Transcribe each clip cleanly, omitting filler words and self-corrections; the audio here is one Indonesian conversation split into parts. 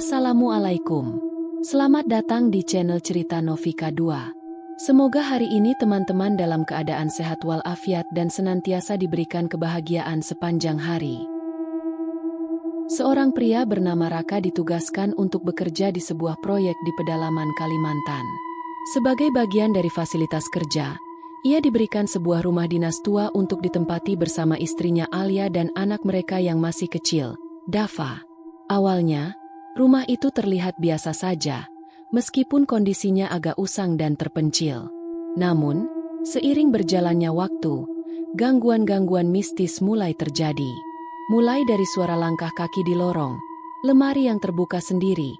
Assalamualaikum. Selamat datang di channel Cerita Novika 2. Semoga hari ini teman-teman dalam keadaan sehat walafiat dan senantiasa diberikan kebahagiaan sepanjang hari. Seorang pria bernama Raka ditugaskan untuk bekerja di sebuah proyek di pedalaman Kalimantan. Sebagai bagian dari fasilitas kerja, ia diberikan sebuah rumah dinas tua untuk ditempati bersama istrinya Alia dan anak mereka yang masih kecil, Dava. Awalnya, rumah itu terlihat biasa saja, meskipun kondisinya agak usang dan terpencil. Namun, seiring berjalannya waktu, gangguan-gangguan mistis mulai terjadi. Mulai dari suara langkah kaki di lorong, lemari yang terbuka sendiri,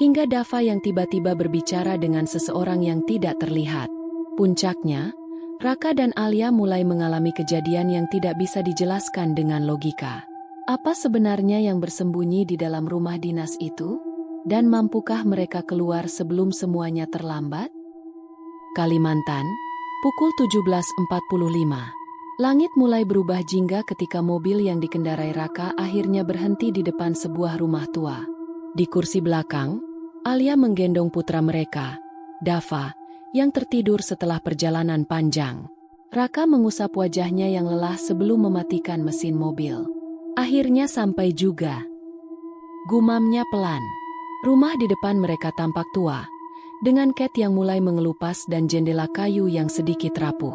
hingga Dava yang tiba-tiba berbicara dengan seseorang yang tidak terlihat. Puncaknya, Raka dan Alia mulai mengalami kejadian yang tidak bisa dijelaskan dengan logika. Apa sebenarnya yang bersembunyi di dalam rumah dinas itu? Dan mampukah mereka keluar sebelum semuanya terlambat? Kalimantan, pukul 17.45. Langit mulai berubah jingga ketika mobil yang dikendarai Raka akhirnya berhenti di depan sebuah rumah tua. Di kursi belakang, Alia menggendong putra mereka, Dava, yang tertidur setelah perjalanan panjang. Raka mengusap wajahnya yang lelah sebelum mematikan mesin mobil. Akhirnya sampai juga. Gumamnya pelan. Rumah di depan mereka tampak tua, dengan cat yang mulai mengelupas dan jendela kayu yang sedikit rapuh.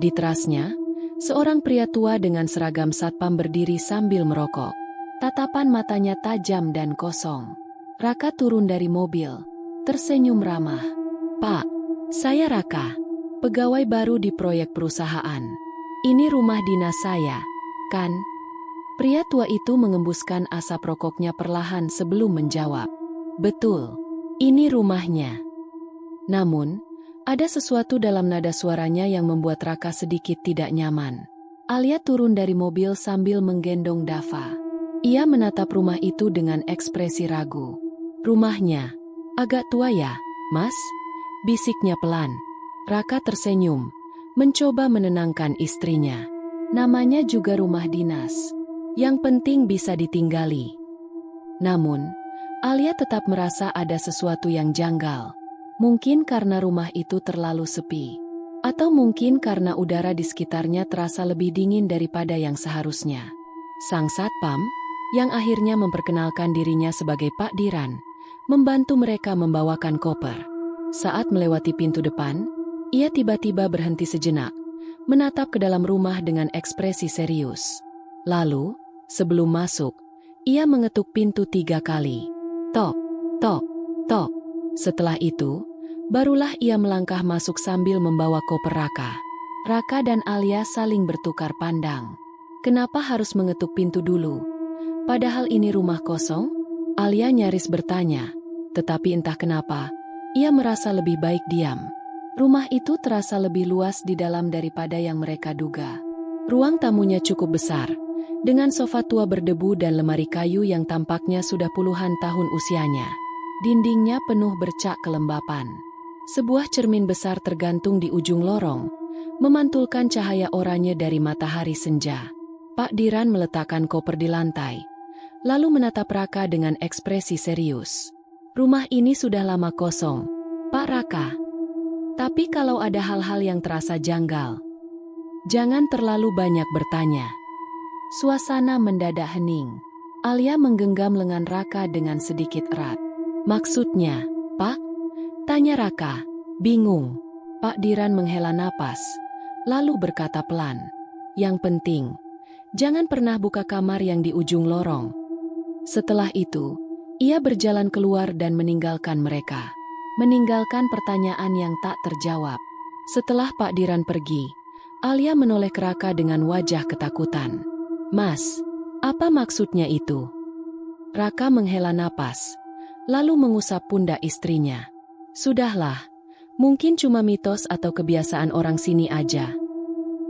Di terasnya, seorang pria tua dengan seragam satpam berdiri sambil merokok. Tatapan matanya tajam dan kosong. Raka turun dari mobil, tersenyum ramah. "Pak, saya Raka, pegawai baru di proyek perusahaan. Ini rumah dinas saya, kan?" Pria tua itu mengembuskan asap rokoknya perlahan sebelum menjawab. "Betul, ini rumahnya." Namun, ada sesuatu dalam nada suaranya yang membuat Raka sedikit tidak nyaman. Alia turun dari mobil sambil menggendong Dava. Ia menatap rumah itu dengan ekspresi ragu. "Rumahnya agak tua ya, Mas?" bisiknya pelan. Raka tersenyum, mencoba menenangkan istrinya. Namanya juga rumah dinas. Yang penting bisa ditinggali. Namun, Alia tetap merasa ada sesuatu yang janggal. Mungkin karena rumah itu terlalu sepi. Atau mungkin karena udara di sekitarnya terasa lebih dingin daripada yang seharusnya. Sang satpam, yang akhirnya memperkenalkan dirinya sebagai Pak Diran, membantu mereka membawakan koper. Saat melewati pintu depan, ia tiba-tiba berhenti sejenak, menatap ke dalam rumah dengan ekspresi serius. Lalu, sebelum masuk, ia mengetuk pintu 3 kali. Tok, tok, tok. Setelah itu, barulah ia melangkah masuk sambil membawa koper Raka. Raka dan Alia saling bertukar pandang. Kenapa harus mengetuk pintu dulu? Padahal ini rumah kosong? Alia nyaris bertanya, tetapi entah kenapa, ia merasa lebih baik diam. Rumah itu terasa lebih luas di dalam daripada yang mereka duga. Ruang tamunya cukup besar, dengan sofa tua berdebu dan lemari kayu yang tampaknya sudah puluhan tahun usianya. Dindingnya penuh bercak kelembapan. Sebuah cermin besar tergantung di ujung lorong, memantulkan cahaya oranye dari matahari senja. Pak Diran meletakkan koper di lantai, lalu menatap Raka dengan ekspresi serius. "Rumah ini sudah lama kosong, Pak Raka. Tapi kalau ada hal-hal yang terasa janggal, jangan terlalu banyak bertanya." Suasana mendadak hening. Alia menggenggam lengan Raka dengan sedikit erat. "Maksudnya, Pak?" tanya Raka, bingung. Pak Diran menghela napas, lalu berkata pelan, "Yang penting, jangan pernah buka kamar yang di ujung lorong." Setelah itu, ia berjalan keluar dan meninggalkan mereka. Meninggalkan pertanyaan yang tak terjawab. Setelah Pak Diran pergi, Alia menoleh ke Raka dengan wajah ketakutan. "Mas, apa maksudnya itu?" Raka menghela napas, lalu mengusap pundak istrinya. "Sudahlah, mungkin cuma mitos atau kebiasaan orang sini aja."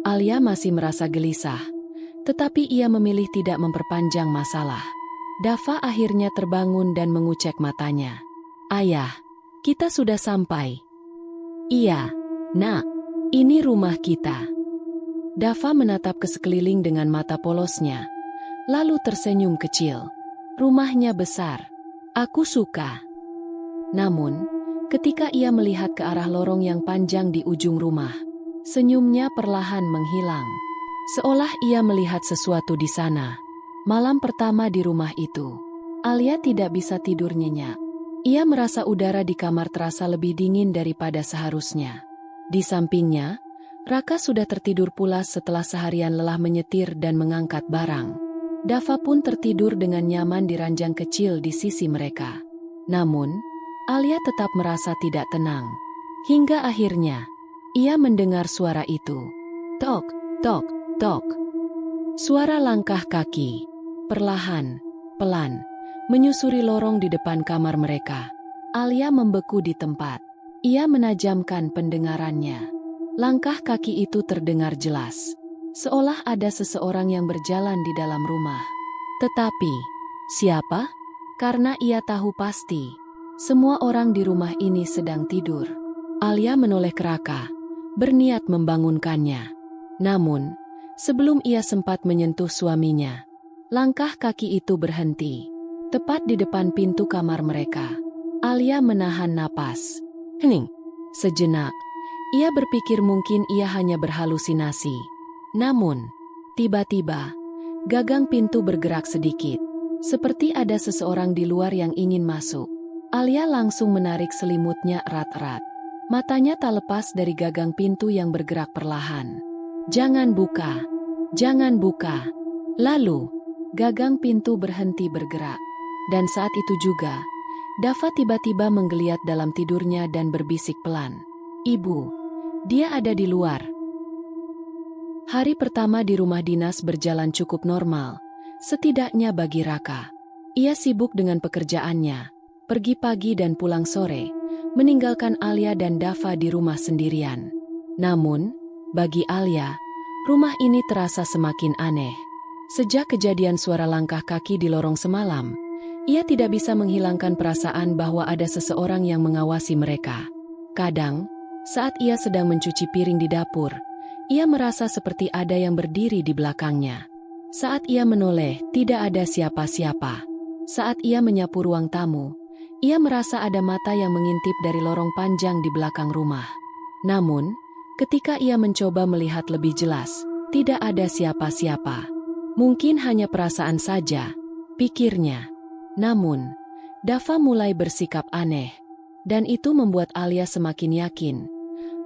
Alia masih merasa gelisah, tetapi ia memilih tidak memperpanjang masalah. Dava akhirnya terbangun dan mengucek matanya. "Ayah, kita sudah sampai." "Iya, Nak, ini rumah kita." Dava menatap ke sekeliling dengan mata polosnya, lalu tersenyum kecil. Rumahnya besar, Aku suka. Namun, ketika ia melihat ke arah lorong yang panjang di ujung rumah, senyumnya perlahan menghilang. Seolah ia melihat sesuatu di sana. Malam pertama di rumah itu, Alia tidak bisa tidur nyenyak. Ia merasa udara di kamar terasa lebih dingin daripada seharusnya. Di sampingnya, Raka sudah tertidur pulas setelah seharian lelah menyetir dan mengangkat barang. Dava pun tertidur dengan nyaman di ranjang kecil di sisi mereka. Namun, Alia tetap merasa tidak tenang. Hingga akhirnya, ia mendengar suara itu. Tok, tok, tok. Suara langkah kaki, perlahan, pelan, menyusuri lorong di depan kamar mereka. Alia membeku di tempat. Ia menajamkan pendengarannya. Langkah kaki itu terdengar jelas. Seolah ada seseorang yang berjalan di dalam rumah. Tetapi, siapa? Karena ia tahu pasti, semua orang di rumah ini sedang tidur. Alia menoleh ke Raka, berniat membangunkannya. Namun, sebelum ia sempat menyentuh suaminya, langkah kaki itu berhenti. Tepat di depan pintu kamar mereka. Alia menahan napas. Hening. Sejenak, ia berpikir mungkin ia hanya berhalusinasi. Namun, tiba-tiba, gagang pintu bergerak sedikit. Seperti ada seseorang di luar yang ingin masuk. Alia langsung menarik selimutnya erat-erat. Matanya tak lepas dari gagang pintu yang bergerak perlahan. Jangan buka. Jangan buka. Lalu, gagang pintu berhenti bergerak. Dan saat itu juga, Dava tiba-tiba menggeliat dalam tidurnya dan berbisik pelan. Ibu, dia ada di luar. Hari pertama di rumah dinas berjalan cukup normal, setidaknya bagi Raka. Ia sibuk dengan pekerjaannya, pergi pagi dan pulang sore, meninggalkan Alia dan Dava di rumah sendirian. Namun, bagi Alia, rumah ini terasa semakin aneh. Sejak kejadian suara langkah kaki di lorong semalam, ia tidak bisa menghilangkan perasaan bahwa ada seseorang yang mengawasi mereka. Kadang, saat ia sedang mencuci piring di dapur, ia merasa seperti ada yang berdiri di belakangnya. Saat ia menoleh, tidak ada siapa-siapa. Saat ia menyapu ruang tamu, ia merasa ada mata yang mengintip dari lorong panjang di belakang rumah. Namun, ketika ia mencoba melihat lebih jelas, tidak ada siapa-siapa. Mungkin hanya perasaan saja, pikirnya. Namun, Dava mulai bersikap aneh, dan itu membuat Alia semakin yakin.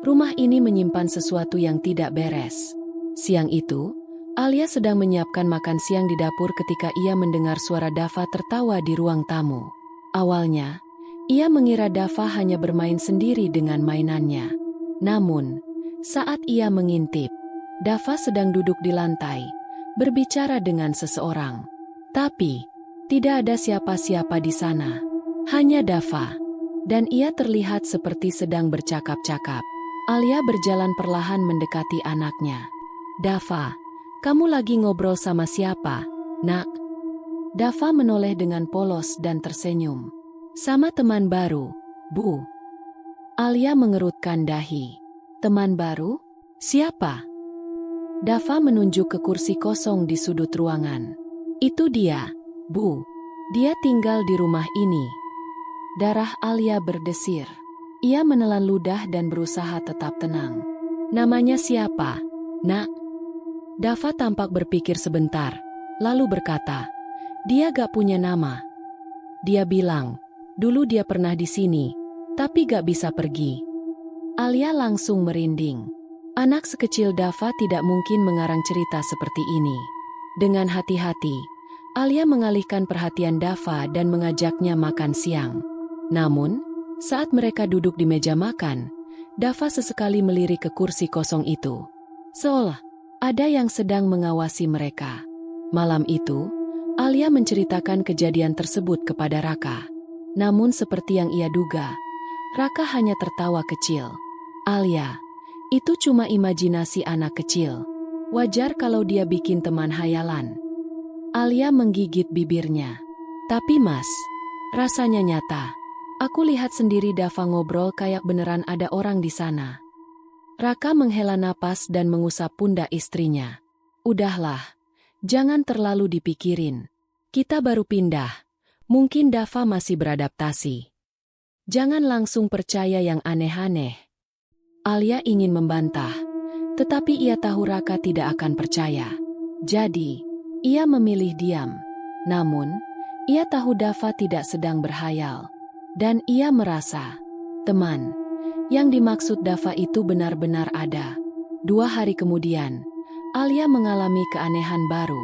Rumah ini menyimpan sesuatu yang tidak beres. Siang itu, Alia sedang menyiapkan makan siang di dapur ketika ia mendengar suara Dava tertawa di ruang tamu. Awalnya, ia mengira Dava hanya bermain sendiri dengan mainannya. Namun, saat ia mengintip, Dava sedang duduk di lantai, berbicara dengan seseorang. Tapi, tidak ada siapa-siapa di sana. Hanya Dava. Dan ia terlihat seperti sedang bercakap-cakap. Alia berjalan perlahan mendekati anaknya. Dava, kamu lagi ngobrol sama siapa, nak? Dava menoleh dengan polos dan tersenyum. Sama teman baru, Bu. Alia mengerutkan dahi. Teman baru? Siapa? Dava menunjuk ke kursi kosong di sudut ruangan. Itu dia, Bu. Dia tinggal di rumah ini. Darah Alia berdesir. Ia menelan ludah dan berusaha tetap tenang. Namanya siapa, nak? Dava tampak berpikir sebentar, lalu berkata, dia gak punya nama. Dia bilang, dulu dia pernah di sini, tapi gak bisa pergi. Alia langsung merinding. Anak sekecil Dava tidak mungkin mengarang cerita seperti ini. Dengan hati-hati, Alia mengalihkan perhatian Dava dan mengajaknya makan siang. Namun, saat mereka duduk di meja makan, Dava sesekali melirik ke kursi kosong itu. Seolah ada yang sedang mengawasi mereka. Malam itu, Alia menceritakan kejadian tersebut kepada Raka. Namun seperti yang ia duga, Raka hanya tertawa kecil. Alia, itu cuma imajinasi anak kecil. Wajar kalau dia bikin teman hayalan. Alia menggigit bibirnya. Tapi mas, rasanya nyata. Aku lihat sendiri Dava ngobrol kayak beneran ada orang di sana. Raka menghela napas dan mengusap pundak istrinya. Udahlah, jangan terlalu dipikirin. Kita baru pindah. Mungkin Dava masih beradaptasi. Jangan langsung percaya yang aneh-aneh. Alia ingin membantah, tetapi ia tahu Raka tidak akan percaya. Jadi, ia memilih diam. Namun, ia tahu Dava tidak sedang berhayal. Dan ia merasa, teman, yang dimaksud Dava itu benar-benar ada. 2 hari kemudian, Alia mengalami keanehan baru.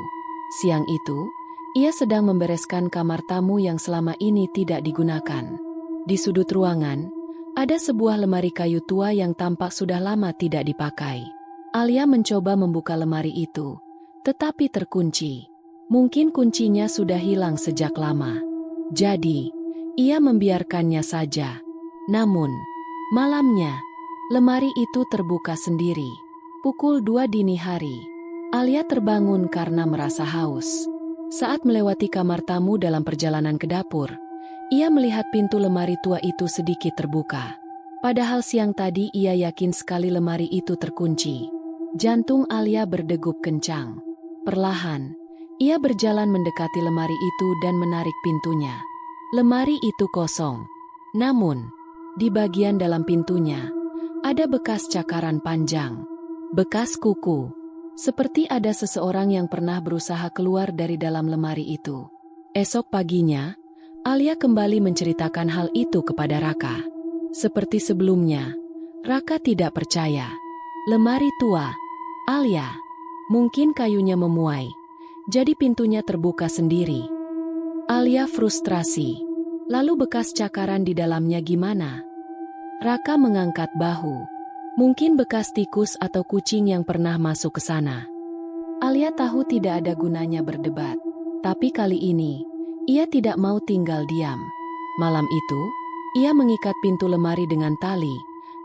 Siang itu, ia sedang membereskan kamar tamu yang selama ini tidak digunakan. Di sudut ruangan, ada sebuah lemari kayu tua yang tampak sudah lama tidak dipakai. Alia mencoba membuka lemari itu, tetapi terkunci. Mungkin kuncinya sudah hilang sejak lama. Jadi, ia membiarkannya saja. Namun, malamnya, lemari itu terbuka sendiri. Pukul 2 dini hari, Alia terbangun karena merasa haus. Saat melewati kamar tamu dalam perjalanan ke dapur, ia melihat pintu lemari tua itu sedikit terbuka. Padahal siang tadi ia yakin sekali lemari itu terkunci. Jantung Alia berdegup kencang. Perlahan, ia berjalan mendekati lemari itu dan menarik pintunya. Lemari itu kosong. Namun, di bagian dalam pintunya, ada bekas cakaran panjang. Bekas kuku. Seperti ada seseorang yang pernah berusaha keluar dari dalam lemari itu. Esok paginya, Alia kembali menceritakan hal itu kepada Raka. Seperti sebelumnya, Raka tidak percaya. Lemari tua, Alia. Mungkin kayunya memuai. Jadi pintunya terbuka sendiri. Alia frustrasi. Lalu bekas cakaran di dalamnya gimana? Raka mengangkat bahu. Mungkin bekas tikus atau kucing yang pernah masuk ke sana. Alia tahu tidak ada gunanya berdebat. Tapi kali ini, ia tidak mau tinggal diam. Malam itu, ia mengikat pintu lemari dengan tali,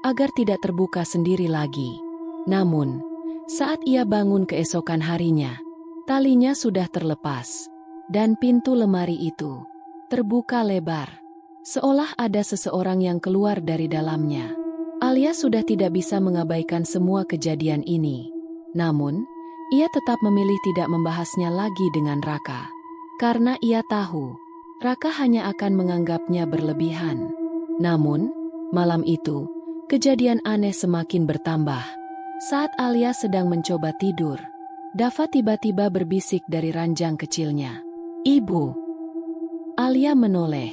agar tidak terbuka sendiri lagi. Namun, saat ia bangun keesokan harinya, talinya sudah terlepas, dan pintu lemari itu terbuka lebar, seolah ada seseorang yang keluar dari dalamnya. Alia sudah tidak bisa mengabaikan semua kejadian ini. Namun, ia tetap memilih tidak membahasnya lagi dengan Raka. Karena ia tahu, Raka hanya akan menganggapnya berlebihan. Namun, malam itu, kejadian aneh semakin bertambah. Saat Alia sedang mencoba tidur, Dava tiba-tiba berbisik dari ranjang kecilnya. "Ibu." Alia menoleh.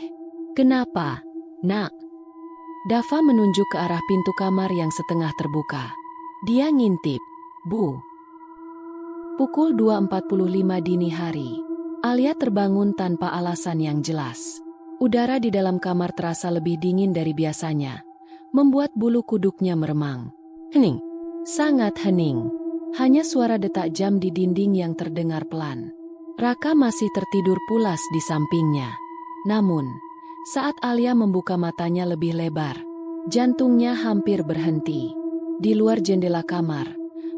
"Kenapa, Nak?" Dava menunjuk ke arah pintu kamar yang setengah terbuka. Dia ngintip. "Bu." Pukul 2.45 dini hari. Alia terbangun tanpa alasan yang jelas. Udara di dalam kamar terasa lebih dingin dari biasanya, membuat bulu kuduknya meremang. Hening. Sangat hening. Hanya suara detak jam di dinding yang terdengar pelan. Raka masih tertidur pulas di sampingnya. Namun, saat Alia membuka matanya lebih lebar, jantungnya hampir berhenti. Di luar jendela kamar,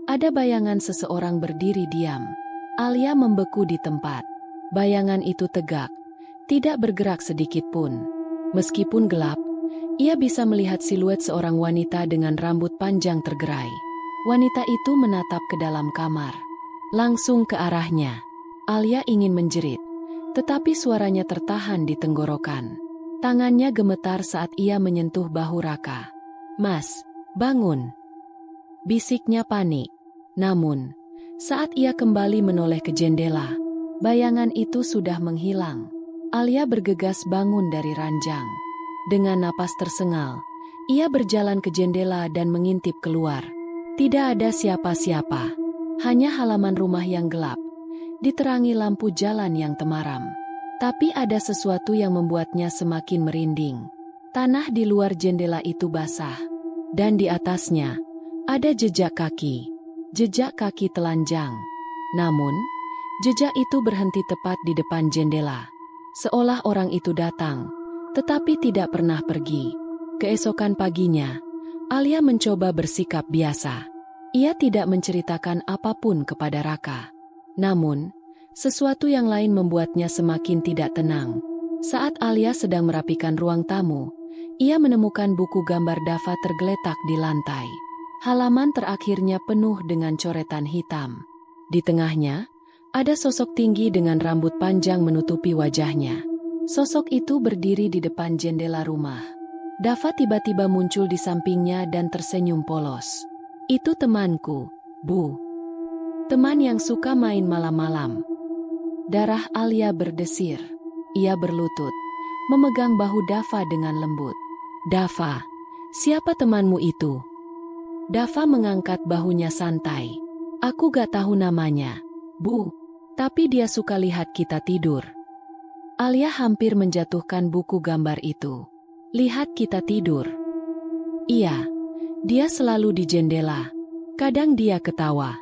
ada bayangan seseorang berdiri diam. Alia membeku di tempat. Bayangan itu tegak, tidak bergerak sedikit pun. Meskipun gelap, ia bisa melihat siluet seorang wanita dengan rambut panjang tergerai. Wanita itu menatap ke dalam kamar. Langsung ke arahnya. Alia ingin menjerit, tetapi suaranya tertahan di tenggorokan. Tangannya gemetar saat ia menyentuh bahu Raka. "Mas, bangun!" bisiknya panik. Namun, saat ia kembali menoleh ke jendela, bayangan itu sudah menghilang. Alia bergegas bangun dari ranjang. Dengan napas tersengal, ia berjalan ke jendela dan mengintip keluar. Tidak ada siapa-siapa, hanya halaman rumah yang gelap, diterangi lampu jalan yang temaram. Tapi ada sesuatu yang membuatnya semakin merinding. Tanah di luar jendela itu basah, dan di atasnya ada jejak kaki. Jejak kaki telanjang. Namun, jejak itu berhenti tepat di depan jendela. Seolah orang itu datang, tetapi tidak pernah pergi. Keesokan paginya, Alia mencoba bersikap biasa. Ia tidak menceritakan apapun kepada Raka. Namun, sesuatu yang lain membuatnya semakin tidak tenang. Saat Alia sedang merapikan ruang tamu, ia menemukan buku gambar Dava tergeletak di lantai. Halaman terakhirnya penuh dengan coretan hitam. Di tengahnya, ada sosok tinggi dengan rambut panjang menutupi wajahnya. Sosok itu berdiri di depan jendela rumah. Dava tiba-tiba muncul di sampingnya dan tersenyum polos. Itu temanku, Bu. Teman yang suka main malam-malam. Darah Alia berdesir. Ia berlutut, memegang bahu Dava dengan lembut. Dava, siapa temanmu itu? Dava mengangkat bahunya santai. Aku gak tahu namanya, Bu. Tapi dia suka lihat kita tidur. Alia hampir menjatuhkan buku gambar itu. Lihat kita tidur. Iya, dia selalu di jendela. Kadang dia ketawa.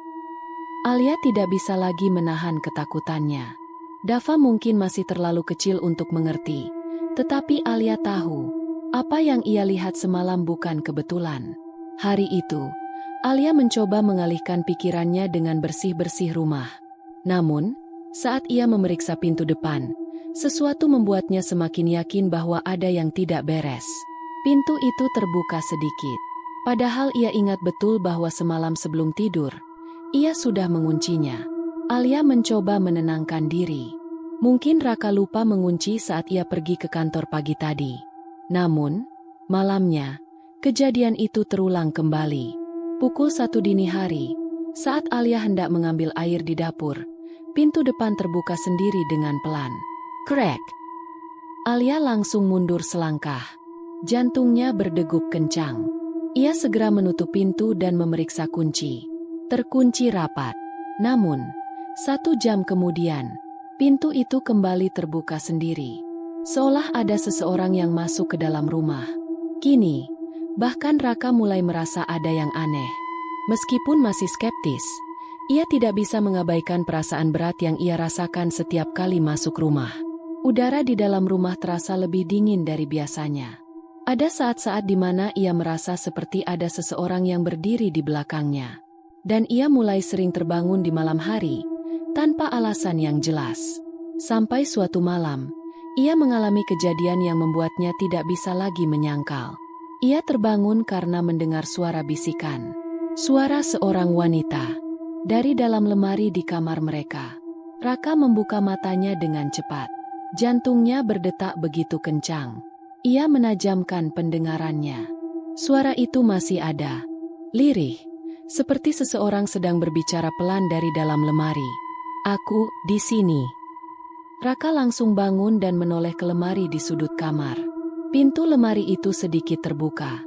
Alia tidak bisa lagi menahan ketakutannya. Dava mungkin masih terlalu kecil untuk mengerti. Tetapi Alia tahu, apa yang ia lihat semalam bukan kebetulan. Hari itu, Alia mencoba mengalihkan pikirannya dengan bersih-bersih rumah. Namun, saat ia memeriksa pintu depan, sesuatu membuatnya semakin yakin bahwa ada yang tidak beres. Pintu itu terbuka sedikit. Padahal ia ingat betul bahwa semalam sebelum tidur, ia sudah menguncinya. Alia mencoba menenangkan diri. Mungkin Raka lupa mengunci saat ia pergi ke kantor pagi tadi. Namun, malamnya, kejadian itu terulang kembali. Pukul 1 dini hari, saat Alia hendak mengambil air di dapur, pintu depan terbuka sendiri dengan pelan. Krek! Alia langsung mundur selangkah. Jantungnya berdegup kencang. Ia segera menutup pintu dan memeriksa kunci. Terkunci rapat. Namun, 1 jam kemudian, pintu itu kembali terbuka sendiri. Seolah ada seseorang yang masuk ke dalam rumah. Kini, bahkan Raka mulai merasa ada yang aneh. Meskipun masih skeptis, ia tidak bisa mengabaikan perasaan berat yang ia rasakan setiap kali masuk rumah. Udara di dalam rumah terasa lebih dingin dari biasanya. Ada saat-saat di mana ia merasa seperti ada seseorang yang berdiri di belakangnya. Dan ia mulai sering terbangun di malam hari, tanpa alasan yang jelas. Sampai suatu malam, ia mengalami kejadian yang membuatnya tidak bisa lagi menyangkal. Ia terbangun karena mendengar suara bisikan. Suara seorang wanita. Dari dalam lemari di kamar mereka. Raka membuka matanya dengan cepat. Jantungnya berdetak begitu kencang. Ia menajamkan pendengarannya. Suara itu masih ada. Lirih, seperti seseorang sedang berbicara pelan dari dalam lemari. Aku di sini. Raka langsung bangun dan menoleh ke lemari di sudut kamar. Pintu lemari itu sedikit terbuka.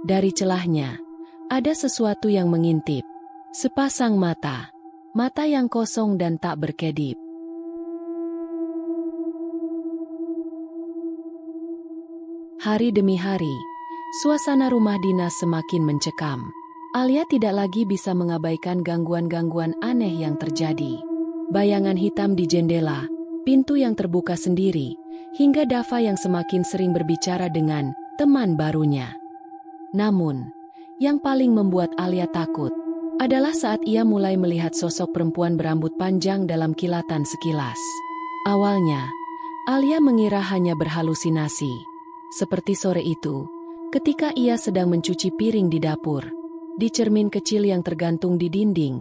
Dari celahnya, ada sesuatu yang mengintip. Sepasang mata. Mata yang kosong dan tak berkedip. Hari demi hari, suasana rumah dinas semakin mencekam. Alia tidak lagi bisa mengabaikan gangguan-gangguan aneh yang terjadi. Bayangan hitam di jendela, pintu yang terbuka sendiri, hingga Dava yang semakin sering berbicara dengan teman barunya. Namun, yang paling membuat Alia takut adalah saat ia mulai melihat sosok perempuan berambut panjang dalam kilatan sekilas. Awalnya, Alia mengira hanya berhalusinasi. Seperti sore itu, ketika ia sedang mencuci piring di dapur, di cermin kecil yang tergantung di dinding,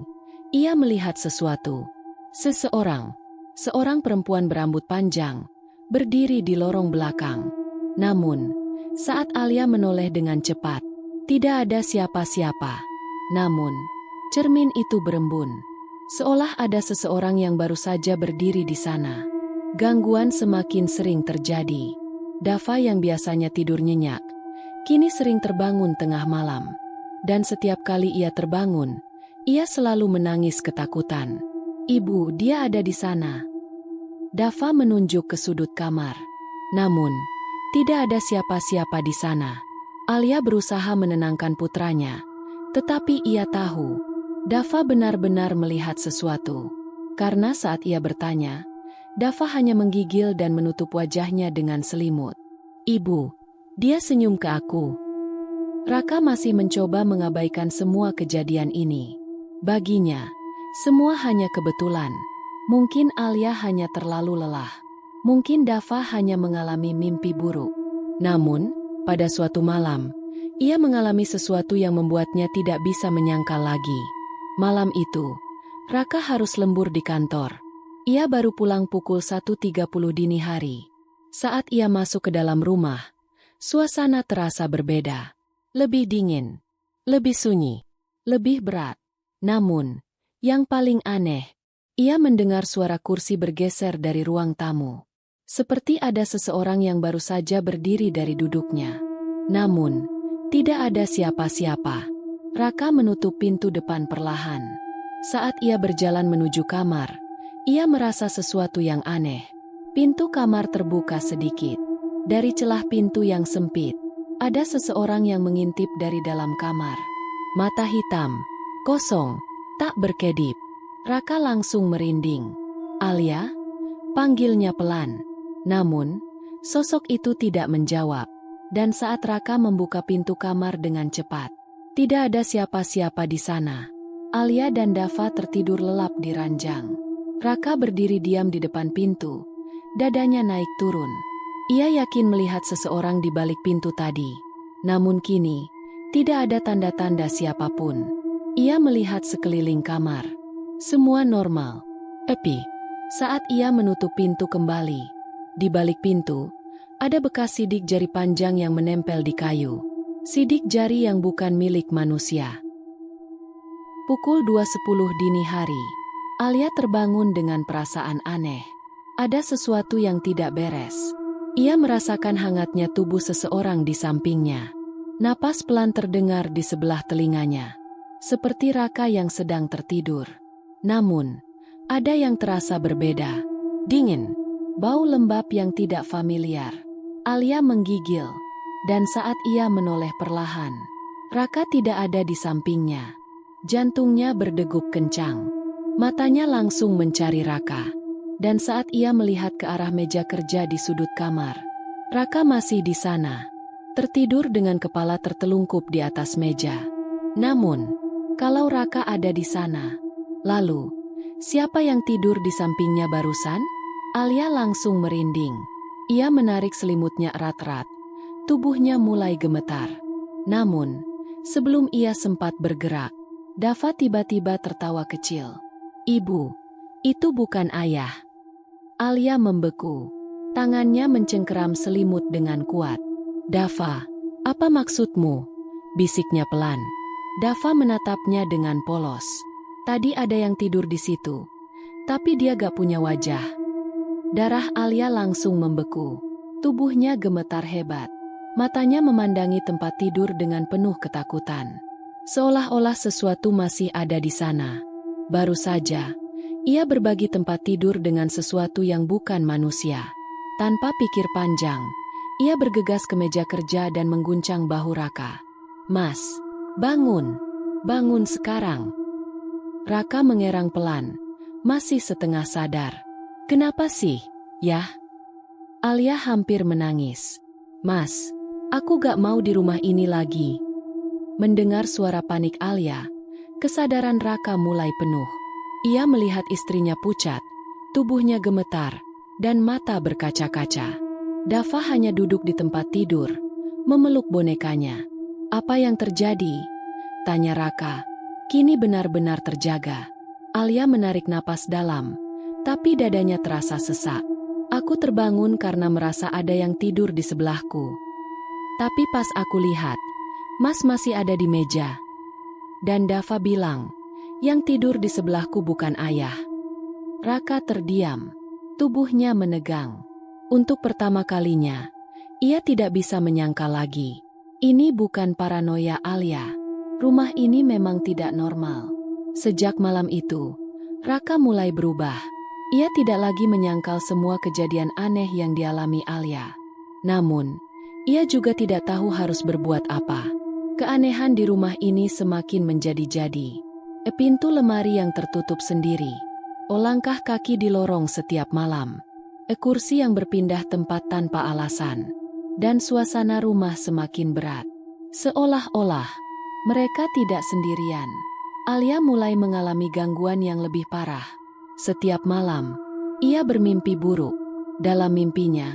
ia melihat sesuatu. Seorang perempuan berambut panjang, berdiri di lorong belakang. Namun, saat Alia menoleh dengan cepat, tidak ada siapa-siapa. Namun, cermin itu berembun. Seolah ada seseorang yang baru saja berdiri di sana. Gangguan semakin sering terjadi. Dava yang biasanya tidur nyenyak, kini sering terbangun tengah malam. Dan setiap kali ia terbangun, ia selalu menangis ketakutan. Ibu, dia ada di sana. Dava menunjuk ke sudut kamar. Namun, tidak ada siapa-siapa di sana. Alia berusaha menenangkan putranya. Tetapi ia tahu, Dava benar-benar melihat sesuatu. Karena saat ia bertanya, Dava hanya menggigil dan menutup wajahnya dengan selimut. Ibu, dia senyum ke aku. Raka masih mencoba mengabaikan semua kejadian ini. Baginya, semua hanya kebetulan. Mungkin Alia hanya terlalu lelah. Mungkin Dava hanya mengalami mimpi buruk. Namun, pada suatu malam, ia mengalami sesuatu yang membuatnya tidak bisa menyangkal lagi. Malam itu, Raka harus lembur di kantor. Ia baru pulang pukul 1.30 dini hari. Saat ia masuk ke dalam rumah, suasana terasa berbeda. Lebih dingin, lebih sunyi, lebih berat. Namun, yang paling aneh, ia mendengar suara kursi bergeser dari ruang tamu. Seperti ada seseorang yang baru saja berdiri dari duduknya. Namun, tidak ada siapa-siapa. Raka menutup pintu depan perlahan. Saat ia berjalan menuju kamar, ia merasa sesuatu yang aneh. Pintu kamar terbuka sedikit. Dari celah pintu yang sempit, ada seseorang yang mengintip dari dalam kamar. Mata hitam, kosong, tak berkedip. Raka langsung merinding. "Alia?" panggilnya pelan. Namun, sosok itu tidak menjawab. Dan saat Raka membuka pintu kamar dengan cepat, tidak ada siapa-siapa di sana. Alia dan Dava tertidur lelap di ranjang. Raka berdiri diam di depan pintu. Dadanya naik turun. Ia yakin melihat seseorang di balik pintu tadi. Namun kini, tidak ada tanda-tanda siapapun. Ia melihat sekeliling kamar. Semua normal. Tapi, saat ia menutup pintu kembali, di balik pintu, ada bekas sidik jari panjang yang menempel di kayu. Sidik jari yang bukan milik manusia. Pukul 2.10 dini hari. Alia terbangun dengan perasaan aneh. Ada sesuatu yang tidak beres. Ia merasakan hangatnya tubuh seseorang di sampingnya. Napas pelan terdengar di sebelah telinganya. Seperti Raka yang sedang tertidur. Namun, ada yang terasa berbeda. Dingin. Bau lembab yang tidak familiar. Alia menggigil. Dan saat ia menoleh perlahan, Raka tidak ada di sampingnya. Jantungnya berdegup kencang. Matanya langsung mencari Raka. Dan saat ia melihat ke arah meja kerja di sudut kamar, Raka masih di sana, tertidur dengan kepala tertelungkup di atas meja. Namun, kalau Raka ada di sana, lalu, siapa yang tidur di sampingnya barusan? Alia langsung merinding. Ia menarik selimutnya erat-erat. Tubuhnya mulai gemetar. Namun, sebelum ia sempat bergerak, Dava tiba-tiba tertawa kecil. "Ibu, itu bukan ayah." Alia membeku. Tangannya mencengkeram selimut dengan kuat. "Dava, apa maksudmu?" bisiknya pelan. Dava menatapnya dengan polos. "Tadi ada yang tidur di situ. Tapi dia gak punya wajah." Darah Alia langsung membeku. Tubuhnya gemetar hebat. Matanya memandangi tempat tidur dengan penuh ketakutan. Seolah-olah sesuatu masih ada di sana. Baru saja, ia berbagi tempat tidur dengan sesuatu yang bukan manusia. Tanpa pikir panjang, ia bergegas ke meja kerja dan mengguncang bahu Raka. "Mas, bangun! Bangun sekarang!" Raka mengerang pelan, masih setengah sadar. "Kenapa sih, Yah?" Alia hampir menangis. "Mas, aku gak mau di rumah ini lagi." Mendengar suara panik Alia, kesadaran Raka mulai penuh. Ia melihat istrinya pucat, tubuhnya gemetar, dan mata berkaca-kaca. Dava hanya duduk di tempat tidur, memeluk bonekanya. "Apa yang terjadi?" tanya Raka. Kini benar-benar terjaga. Alia menarik napas dalam, tapi dadanya terasa sesak. "Aku terbangun karena merasa ada yang tidur di sebelahku. Tapi pas aku lihat, Mas masih ada di meja." Dan Dava bilang, "Yang tidur di sebelahku bukan ayah." Raka terdiam. Tubuhnya menegang. Untuk pertama kalinya, ia tidak bisa menyangka lagi. Ini bukan paranoia Alia. Rumah ini memang tidak normal. Sejak malam itu, Raka mulai berubah. Ia tidak lagi menyangkal semua kejadian aneh yang dialami Alia. Namun, ia juga tidak tahu harus berbuat apa. Keanehan di rumah ini semakin menjadi-jadi. Pintu lemari yang tertutup sendiri. Langkah kaki di lorong setiap malam. Kursi yang berpindah tempat tanpa alasan. Dan suasana rumah semakin berat. Seolah-olah mereka tidak sendirian. Alia mulai mengalami gangguan yang lebih parah. Setiap malam, ia bermimpi buruk. Dalam mimpinya,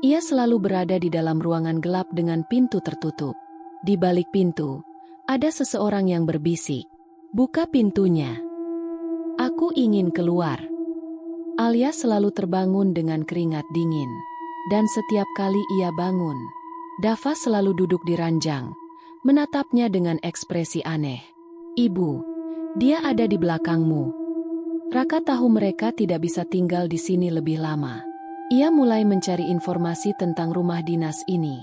ia selalu berada di dalam ruangan gelap dengan pintu tertutup. Di balik pintu, ada seseorang yang berbisik. "Buka pintunya. Aku ingin keluar." Alia selalu terbangun dengan keringat dingin. Dan setiap kali ia bangun, Dava selalu duduk di ranjang, menatapnya dengan ekspresi aneh. "Ibu, dia ada di belakangmu." Raka tahu mereka tidak bisa tinggal di sini lebih lama. Ia mulai mencari informasi tentang rumah dinas ini.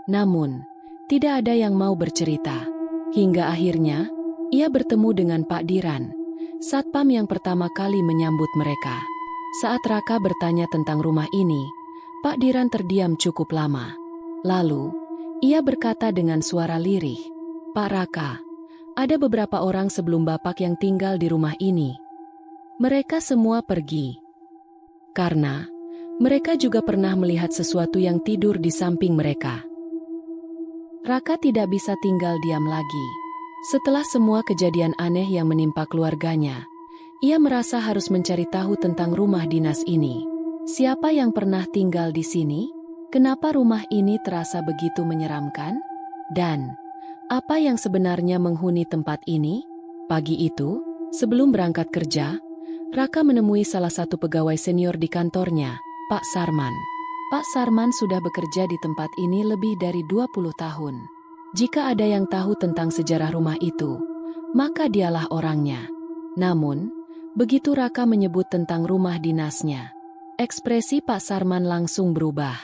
Namun, tidak ada yang mau bercerita. Hingga akhirnya, ia bertemu dengan Pak Diran, satpam yang pertama kali menyambut mereka. Saat Raka bertanya tentang rumah ini, Pak Diran terdiam cukup lama. Lalu, ia berkata dengan suara lirih, "Pak Raka, ada beberapa orang sebelum Bapak yang tinggal di rumah ini. Mereka semua pergi. Karena mereka juga pernah melihat sesuatu yang tidur di samping mereka." Raka tidak bisa tinggal diam lagi. Setelah semua kejadian aneh yang menimpa keluarganya, ia merasa harus mencari tahu tentang rumah dinas ini. Siapa yang pernah tinggal di sini? Kenapa rumah ini terasa begitu menyeramkan? Dan apa yang sebenarnya menghuni tempat ini? Pagi itu, sebelum berangkat kerja, Raka menemui salah satu pegawai senior di kantornya, Pak Sarman. Pak Sarman sudah bekerja di tempat ini lebih dari 20 tahun. Jika ada yang tahu tentang sejarah rumah itu, maka dialah orangnya. Namun, begitu Raka menyebut tentang rumah dinasnya, ekspresi Pak Sarman langsung berubah.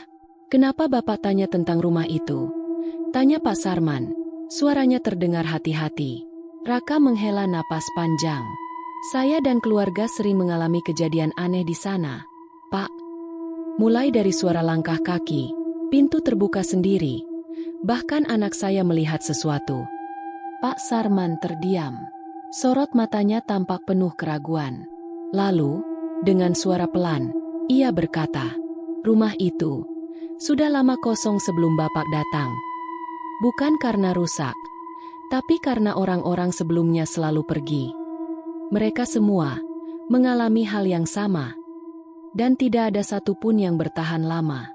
"Kenapa Bapak tanya tentang rumah itu?" tanya Pak Sarman. Suaranya terdengar hati-hati. Raka menghela napas panjang. "Saya dan keluarga sering mengalami kejadian aneh di sana, Pak." Mulai dari suara langkah kaki, pintu terbuka sendiri, bahkan anak saya melihat sesuatu. Pak Sarman terdiam. Sorot matanya tampak penuh keraguan. Lalu, dengan suara pelan, ia berkata, "Rumah itu sudah lama kosong sebelum Bapak datang. Bukan karena rusak, tapi karena orang-orang sebelumnya selalu pergi. Mereka semua mengalami hal yang sama, dan tidak ada satupun yang bertahan lama."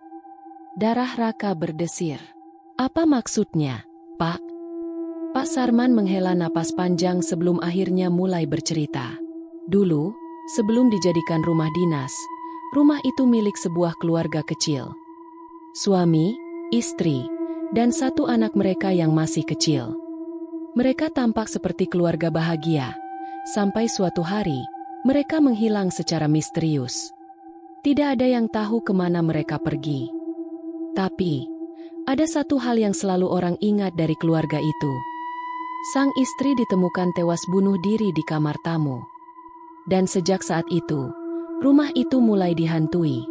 Darah Raka berdesir. "Apa maksudnya, Pak?" Pak Sarman menghela napas panjang sebelum akhirnya mulai bercerita. Dulu, sebelum dijadikan rumah dinas, rumah itu milik sebuah keluarga kecil. Suami, istri, dan satu anak mereka yang masih kecil. Mereka tampak seperti keluarga bahagia, sampai suatu hari, mereka menghilang secara misterius. Tidak ada yang tahu kemana mereka pergi. Tapi, ada satu hal yang selalu orang ingat dari keluarga itu. Sang istri ditemukan tewas bunuh diri di kamar tamu. Dan sejak saat itu, rumah itu mulai dihantui.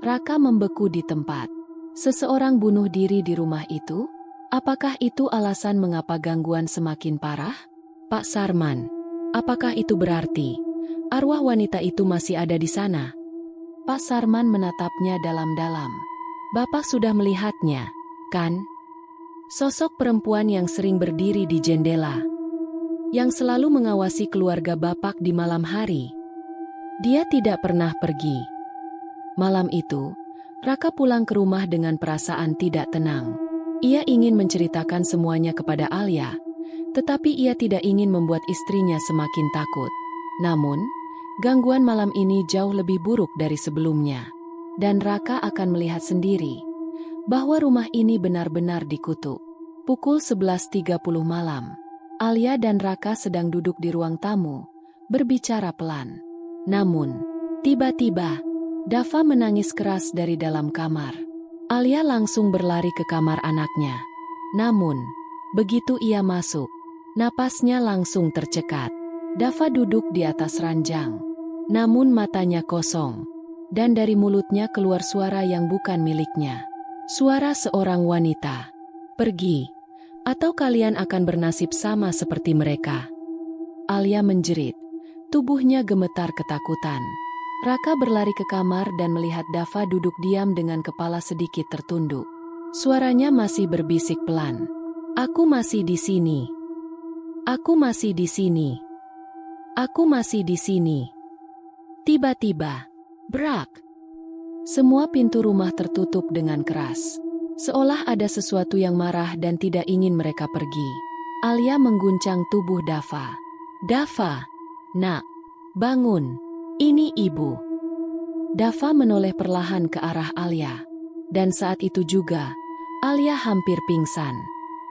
Raka membeku di tempat. Seseorang bunuh diri di rumah itu? Apakah itu alasan mengapa gangguan semakin parah? Pak Sarman, apakah itu berarti arwah wanita itu masih ada di sana? Pak Sarman menatapnya dalam-dalam. "Bapak sudah melihatnya, kan? Sosok perempuan yang sering berdiri di jendela, yang selalu mengawasi keluarga Bapak di malam hari. Dia tidak pernah pergi." Malam itu, Raka pulang ke rumah dengan perasaan tidak tenang. Ia ingin menceritakan semuanya kepada Alia, tetapi ia tidak ingin membuat istrinya semakin takut. Namun, gangguan malam ini jauh lebih buruk dari sebelumnya. Dan Raka akan melihat sendiri bahwa rumah ini benar-benar dikutuk. Pukul 11.30 malam, Alia dan Raka sedang duduk di ruang tamu, berbicara pelan. Namun, tiba-tiba, Dava menangis keras dari dalam kamar. Alia langsung berlari ke kamar anaknya. Namun, begitu ia masuk, napasnya langsung tercekat. Dava duduk di atas ranjang, namun matanya kosong. Dan dari mulutnya keluar suara yang bukan miliknya. Suara seorang wanita. "Pergi, atau kalian akan bernasib sama seperti mereka." Alia menjerit. Tubuhnya gemetar ketakutan. Raka berlari ke kamar dan melihat Dava duduk diam dengan kepala sedikit tertunduk. Suaranya masih berbisik pelan. "Aku masih di sini. Aku masih di sini. Aku masih di sini." Tiba-tiba, brak! Semua pintu rumah tertutup dengan keras. Seolah ada sesuatu yang marah dan tidak ingin mereka pergi. Alia mengguncang tubuh Dava. "Dava, nak, bangun. Ini ibu." Dava menoleh perlahan ke arah Alia. Dan saat itu juga, Alia hampir pingsan.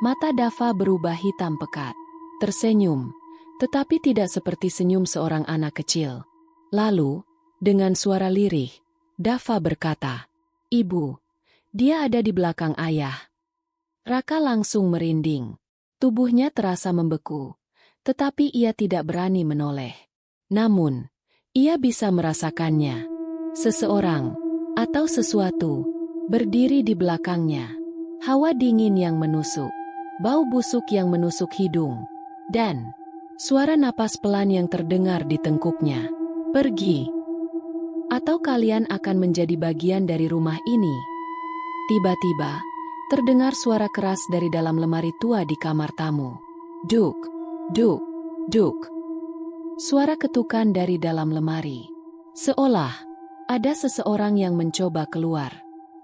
Mata Dava berubah hitam pekat. Tersenyum, tetapi tidak seperti senyum seorang anak kecil. Lalu, dengan suara lirih, Dava berkata, "Ibu, dia ada di belakang ayah." Raka langsung merinding. Tubuhnya terasa membeku, tetapi ia tidak berani menoleh. Namun, ia bisa merasakannya. Seseorang, atau sesuatu, berdiri di belakangnya. Hawa dingin yang menusuk, bau busuk yang menusuk hidung, dan suara napas pelan yang terdengar di tengkuknya. "Pergi, atau kalian akan menjadi bagian dari rumah ini." Tiba-tiba, terdengar suara keras dari dalam lemari tua di kamar tamu. Duk, duk, duk. Suara ketukan dari dalam lemari. Seolah ada seseorang yang mencoba keluar.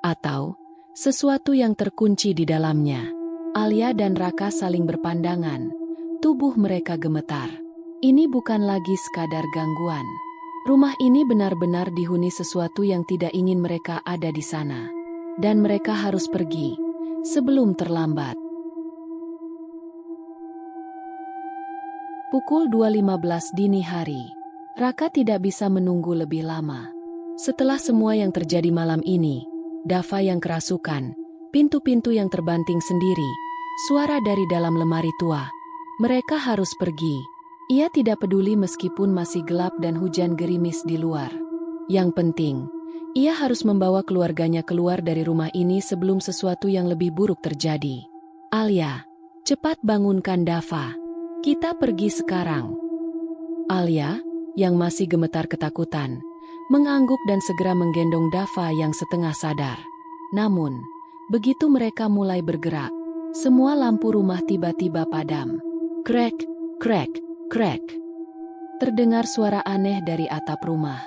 Atau sesuatu yang terkunci di dalamnya. Alia dan Raka saling berpandangan. Tubuh mereka gemetar. Ini bukan lagi sekadar gangguan. Rumah ini benar-benar dihuni sesuatu yang tidak ingin mereka ada di sana. Dan mereka harus pergi sebelum terlambat. Pukul 2.15 dini hari. Raka tidak bisa menunggu lebih lama. Setelah semua yang terjadi malam ini, Dava yang kerasukan, pintu-pintu yang terbanting sendiri, suara dari dalam lemari tua. Mereka harus pergi. Ia tidak peduli meskipun masih gelap dan hujan gerimis di luar. Yang penting, ia harus membawa keluarganya keluar dari rumah ini sebelum sesuatu yang lebih buruk terjadi. "Alia, cepat bangunkan Dava. Kita pergi sekarang." Alia, yang masih gemetar ketakutan, mengangguk dan segera menggendong Dava yang setengah sadar. Namun, begitu mereka mulai bergerak, semua lampu rumah tiba-tiba padam. Krek, krek, krek. Terdengar suara aneh dari atap rumah.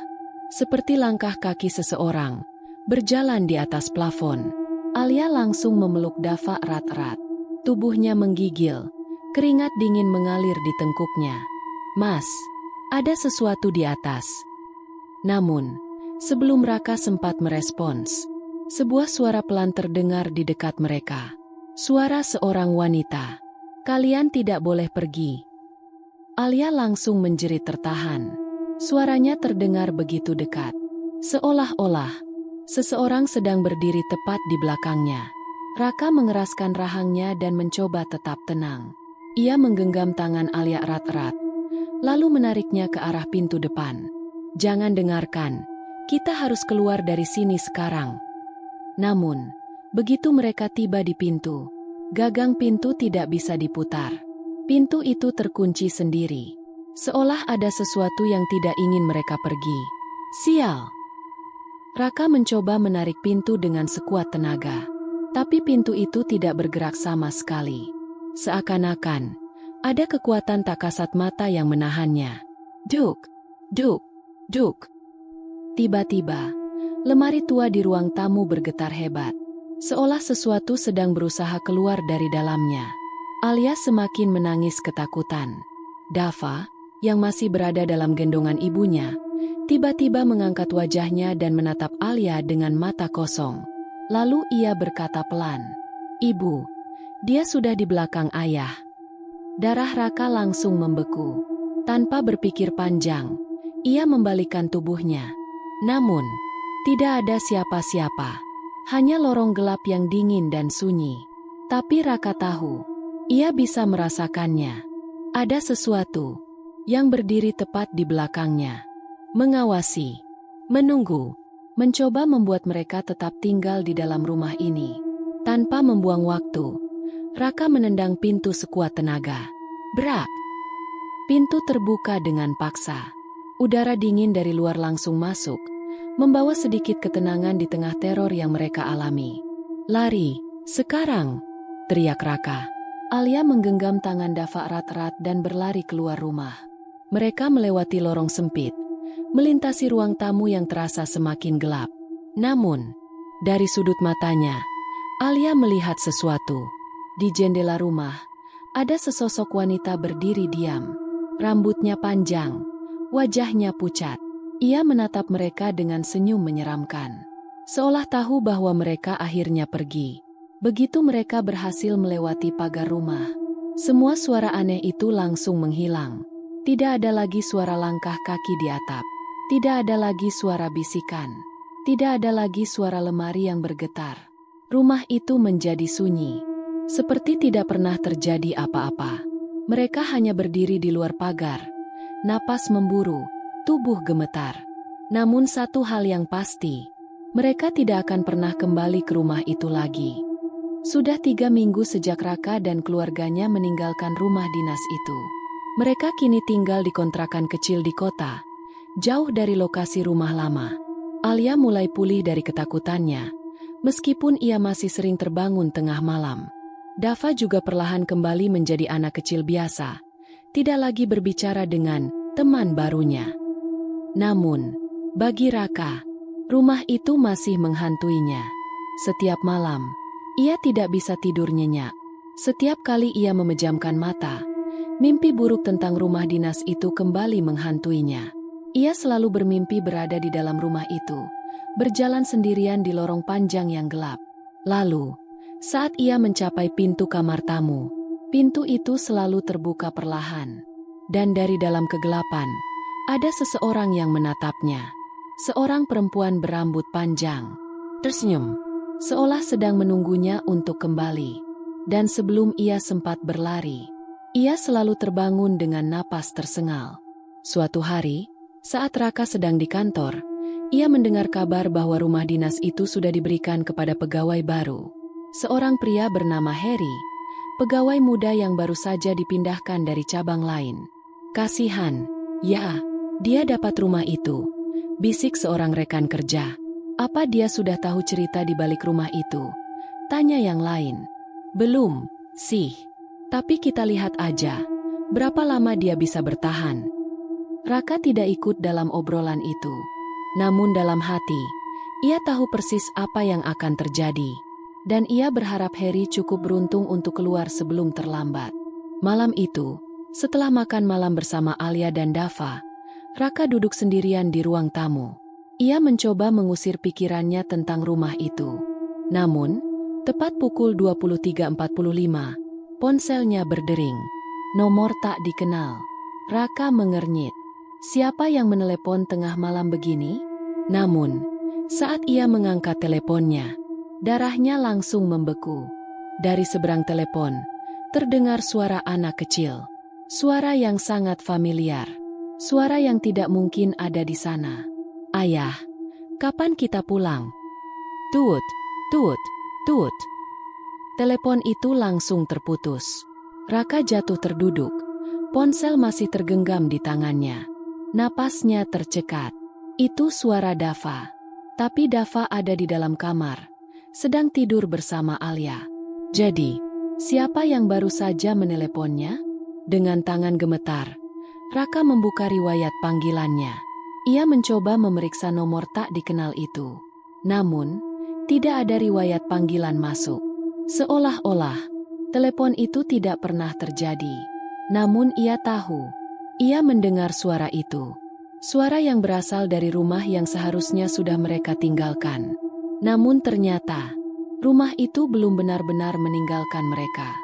Seperti langkah kaki seseorang, berjalan di atas plafon. Alia langsung memeluk Dava erat-erat. Tubuhnya menggigil, keringat dingin mengalir di tengkuknya. "Mas, ada sesuatu di atas." Namun, sebelum Raka sempat merespons, sebuah suara pelan terdengar di dekat mereka. Suara seorang wanita. "Kalian tidak boleh pergi." Alia langsung menjerit tertahan. Suaranya terdengar begitu dekat. Seolah-olah seseorang sedang berdiri tepat di belakangnya. Raka mengeraskan rahangnya dan mencoba tetap tenang. Ia menggenggam tangan Alia erat-erat, lalu menariknya ke arah pintu depan. "Jangan dengarkan, kita harus keluar dari sini sekarang." Namun, begitu mereka tiba di pintu, gagang pintu tidak bisa diputar. Pintu itu terkunci sendiri, seolah ada sesuatu yang tidak ingin mereka pergi. "Sial!" Raka mencoba menarik pintu dengan sekuat tenaga, tapi pintu itu tidak bergerak sama sekali. Seakan-akan ada kekuatan tak kasat mata yang menahannya. Duk, duk, duk. Tiba-tiba, lemari tua di ruang tamu bergetar hebat, seolah sesuatu sedang berusaha keluar dari dalamnya. Alia semakin menangis ketakutan. Dava, yang masih berada dalam gendongan ibunya, tiba-tiba mengangkat wajahnya dan menatap Alia dengan mata kosong. Lalu ia berkata pelan, "Ibu, dia sudah di belakang ayah." Darah Raka langsung membeku. Tanpa berpikir panjang, ia membalikkan tubuhnya. Namun, tidak ada siapa-siapa. Hanya lorong gelap yang dingin dan sunyi. Tapi Raka tahu, ia bisa merasakannya. Ada sesuatu yang berdiri tepat di belakangnya. Mengawasi, menunggu, mencoba membuat mereka tetap tinggal di dalam rumah ini. Tanpa membuang waktu, Raka menendang pintu sekuat tenaga. Brak! Pintu terbuka dengan paksa. Udara dingin dari luar langsung masuk, membawa sedikit ketenangan di tengah teror yang mereka alami. "Lari, sekarang!" teriak Raka. Alia menggenggam tangan Dava erat-erat dan berlari keluar rumah. Mereka melewati lorong sempit, melintasi ruang tamu yang terasa semakin gelap. Namun, dari sudut matanya, Alia melihat sesuatu. Di jendela rumah, ada sesosok wanita berdiri diam. Rambutnya panjang, wajahnya pucat. Ia menatap mereka dengan senyum menyeramkan. seolah tahu bahwa mereka akhirnya pergi. Begitu mereka berhasil melewati pagar rumah, semua suara aneh itu langsung menghilang. Tidak ada lagi suara langkah kaki di atap. Tidak ada lagi suara bisikan. Tidak ada lagi suara lemari yang bergetar. Rumah itu menjadi sunyi, seperti tidak pernah terjadi apa-apa. Mereka hanya berdiri di luar pagar. Napas memburu, tubuh gemetar. Namun satu hal yang pasti, mereka tidak akan pernah kembali ke rumah itu lagi. Sudah 3 minggu sejak Raka dan keluarganya meninggalkan rumah dinas itu. Mereka kini tinggal di kontrakan kecil di kota, jauh dari lokasi rumah lama. Alia mulai pulih dari ketakutannya, meskipun ia masih sering terbangun tengah malam. Dava juga perlahan kembali menjadi anak kecil biasa, tidak lagi berbicara dengan teman barunya. Namun, bagi Raka, rumah itu masih menghantuinya. Setiap malam, ia tidak bisa tidur nyenyak. Setiap kali ia memejamkan mata, mimpi buruk tentang rumah dinas itu kembali menghantuinya. Ia selalu bermimpi berada di dalam rumah itu, berjalan sendirian di lorong panjang yang gelap. Lalu, saat ia mencapai pintu kamar tamu, pintu itu selalu terbuka perlahan. Dan dari dalam kegelapan, ada seseorang yang menatapnya. Seorang perempuan berambut panjang, tersenyum, seolah sedang menunggunya untuk kembali. Dan sebelum ia sempat berlari, ia selalu terbangun dengan napas tersengal. Suatu hari, saat Raka sedang di kantor, ia mendengar kabar bahwa rumah dinas itu sudah diberikan kepada pegawai baru. Seorang pria bernama Harry, pegawai muda yang baru saja dipindahkan dari cabang lain. Kasihan, ya, dia dapat rumah itu, bisik seorang rekan kerja. Apa dia sudah tahu cerita di balik rumah itu? Tanya yang lain. Belum, sih. Tapi kita lihat aja, berapa lama dia bisa bertahan. Raka tidak ikut dalam obrolan itu. Namun dalam hati, ia tahu persis apa yang akan terjadi. Dan ia berharap Harry cukup beruntung untuk keluar sebelum terlambat. Malam itu, setelah makan malam bersama Alia dan Dava, Raka duduk sendirian di ruang tamu. Ia mencoba mengusir pikirannya tentang rumah itu. Namun, tepat pukul 23.45, ponselnya berdering. Nomor tak dikenal. Raka mengernyit. Siapa yang menelepon tengah malam begini? Namun, saat ia mengangkat teleponnya, darahnya langsung membeku. Dari seberang telepon, terdengar suara anak kecil. Suara yang sangat familiar. Suara yang tidak mungkin ada di sana. Ayah, kapan kita pulang? Tut, tut, tut. Telepon itu langsung terputus. Raka jatuh terduduk. Ponsel masih tergenggam di tangannya. Napasnya tercekat. Itu suara Dava. Tapi Dava ada di dalam kamar, sedang tidur bersama Alia. Jadi, siapa yang baru saja meneleponnya? Dengan tangan gemetar, Raka membuka riwayat panggilannya. Ia mencoba memeriksa nomor tak dikenal itu. Namun, tidak ada riwayat panggilan masuk. Seolah-olah, telepon itu tidak pernah terjadi. Namun ia tahu, ia mendengar suara itu. Suara yang berasal dari rumah yang seharusnya sudah mereka tinggalkan. Namun ternyata, rumah itu belum benar-benar meninggalkan mereka.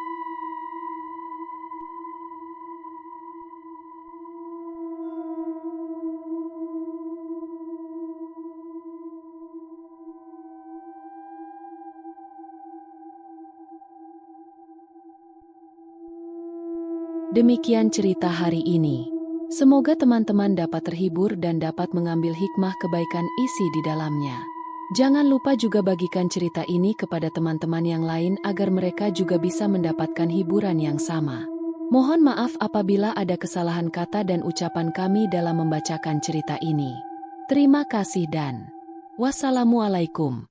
Demikian cerita hari ini. Semoga teman-teman dapat terhibur dan dapat mengambil hikmah kebaikan isi di dalamnya. Jangan lupa juga bagikan cerita ini kepada teman-teman yang lain agar mereka juga bisa mendapatkan hiburan yang sama. Mohon maaf apabila ada kesalahan kata dan ucapan kami dalam membacakan cerita ini. Terima kasih dan wassalamualaikum.